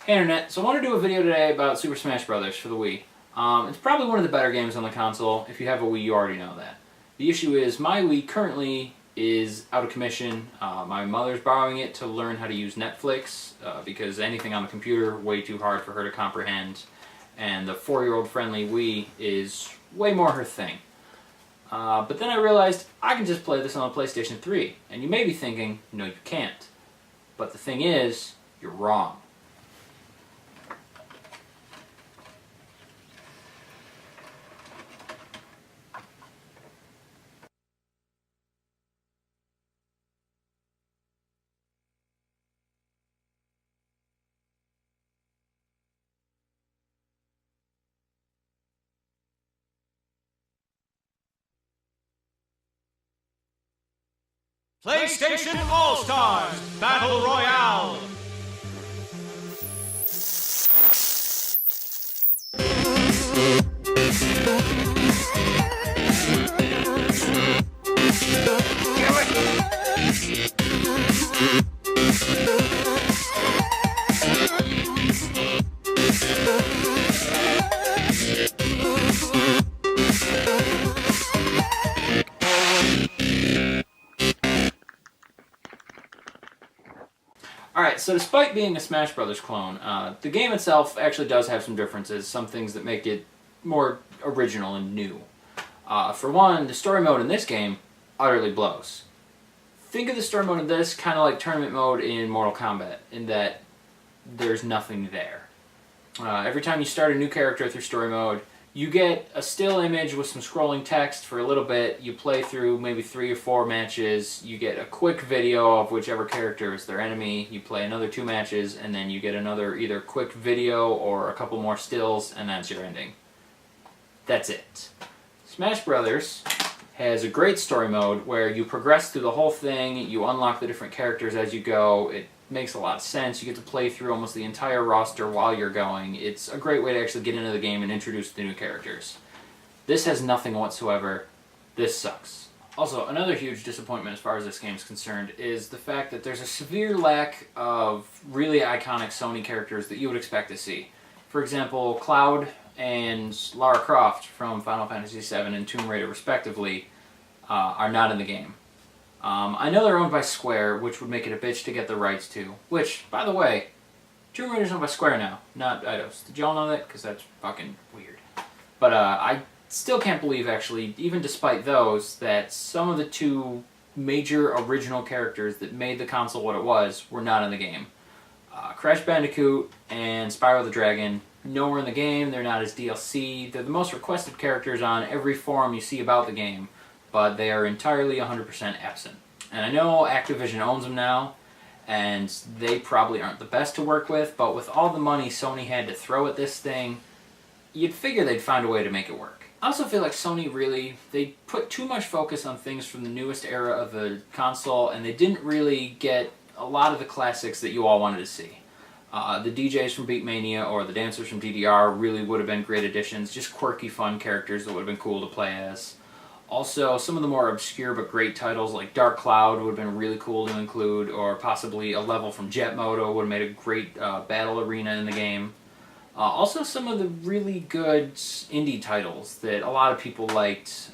Hey Internet, so I want to do a video today about Super Smash Bros. For the Wii. It's probably one of the better games on the console. If you have a Wii, you already know that. The issue is my Wii currently is out of commission. My mother's borrowing it to learn how to use Netflix because anything on the computer way too hard for her to comprehend. And the 4-year-old friendly Wii is way more her thing. But then I realized I can just play this on the PlayStation 3. And you may be thinking, no you can't. But the thing is, you're wrong. PlayStation All-Stars Battle Royale! Alright, so despite being a Smash Brothers clone, the game itself actually does have some differences, some things that make it more original and new. For one, the story mode in this game utterly blows. Think of the story mode in this kind of like tournament mode in Mortal Kombat, in that there's nothing there. Every time you start a new character through story mode, you get a still image with some scrolling text for a little bit, you play through maybe 3 or 4 matches, you get a quick video of whichever character is their enemy, you play another 2 matches, and then you get another either quick video or a couple more stills, and that's your ending. That's it. Smash Brothers has a great story mode where you progress through the whole thing, you unlock the different characters as you go, it makes a lot of sense, you get to play through almost the entire roster while you're going. It's a great way to actually get into the game and introduce the new characters. This has nothing whatsoever. This sucks. Also, another huge disappointment as far as this game is concerned is the fact that there's a severe lack of really iconic Sony characters that you would expect to see. For example, Cloud and Lara Croft from Final Fantasy VII and Tomb Raider respectively are not in the game. I know they're owned by Square, which would make it a bitch to get the rights to. Which, by the way, Tomb Raider's owned by Square now, not Eidos. Did y'all know that? Because that's fucking weird. But I still can't believe, actually, even despite those, that some of the 2 major original characters that made the console what it was were not in the game. Crash Bandicoot and Spyro the Dragon, nowhere in the game, they're not as DLC. They're the most requested characters on every forum you see about the game, but they are entirely 100% absent. And I know Activision owns them now, and they probably aren't the best to work with, but with all the money Sony had to throw at this thing, you'd figure they'd find a way to make it work. I also feel like Sony they put too much focus on things from the newest era of the console, and they didn't really get a lot of the classics that you all wanted to see. The DJs from Beatmania or the dancers from DDR really would have been great additions, just quirky, fun characters that would have been cool to play as. Also, some of the more obscure but great titles like Dark Cloud would have been really cool to include, or possibly a level from Jet Moto would have made a great battle arena in the game. Also, some of the really good indie titles that a lot of people liked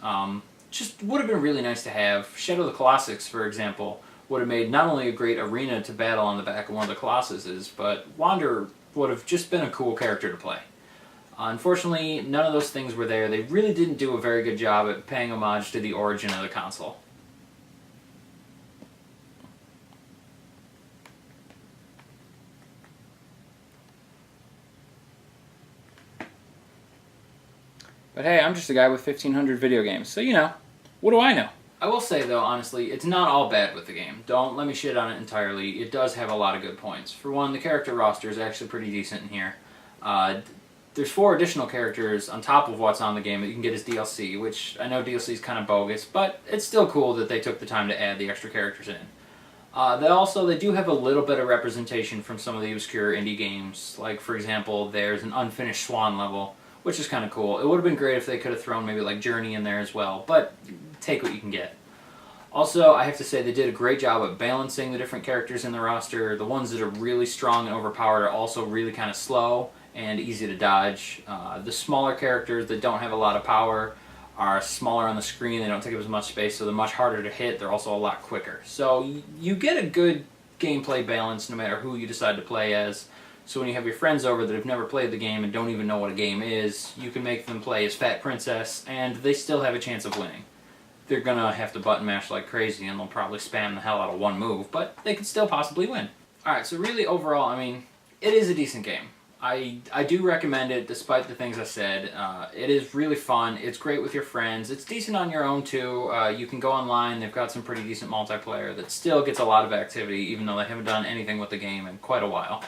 just would have been really nice to have. Shadow of the Colossus, for example, would have made not only a great arena to battle on the back of one of the Colossuses, but Wander would have just been a cool character to play. Unfortunately, none of those things were there. They really didn't do a very good job at paying homage to the origin of the console. But hey, I'm just a guy with 1,500 video games, so you know, what do I know? I will say though, honestly, it's not all bad with the game. Don't let me shit on it entirely. It does have a lot of good points. For one, the character roster is actually pretty decent in here. There's 4 additional characters on top of what's on the game that you can get as DLC, which I know DLC is kind of bogus, but it's still cool that they took the time to add the extra characters in. They do have a little bit of representation from some of the obscure indie games. Like, for example, there's an unfinished Swan level, which is kind of cool. It would have been great if they could have thrown maybe like Journey in there as well, but take what you can get. Also, I have to say they did a great job at balancing the different characters in the roster. The ones that are really strong and overpowered are also really kind of slow and easy to dodge. The smaller characters that don't have a lot of power are smaller on the screen, they don't take up as much space, so they're much harder to hit. They're also a lot quicker. So you get a good gameplay balance no matter who you decide to play as. So when you have your friends over that have never played the game and don't even know what a game is, you can make them play as Fat Princess, and they still have a chance of winning. They're gonna have to button mash like crazy, and they'll probably spam the hell out of one move, but they could still possibly win. Alright, so really overall, I mean, it is a decent game. I do recommend it, despite the things I said. It is really fun. It's great with your friends. It's decent on your own, too. You can go online. They've got some pretty decent multiplayer that still gets a lot of activity, even though they haven't done anything with the game in quite a while.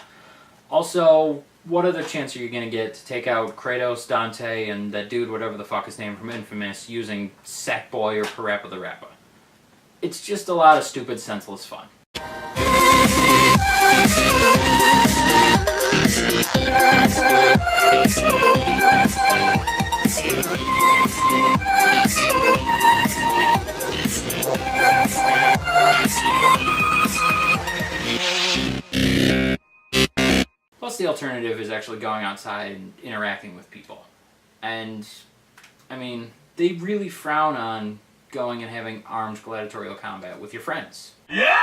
Also, what other chance are you going to get to take out Kratos, Dante, and that dude, whatever the fuck his name from Infamous, using Sackboy or Parappa the Rappa? It's just a lot of stupid, senseless fun. Plus, the alternative is actually going outside and interacting with people. And, I mean, they really frown on going and having armed gladiatorial combat with your friends. Yeah!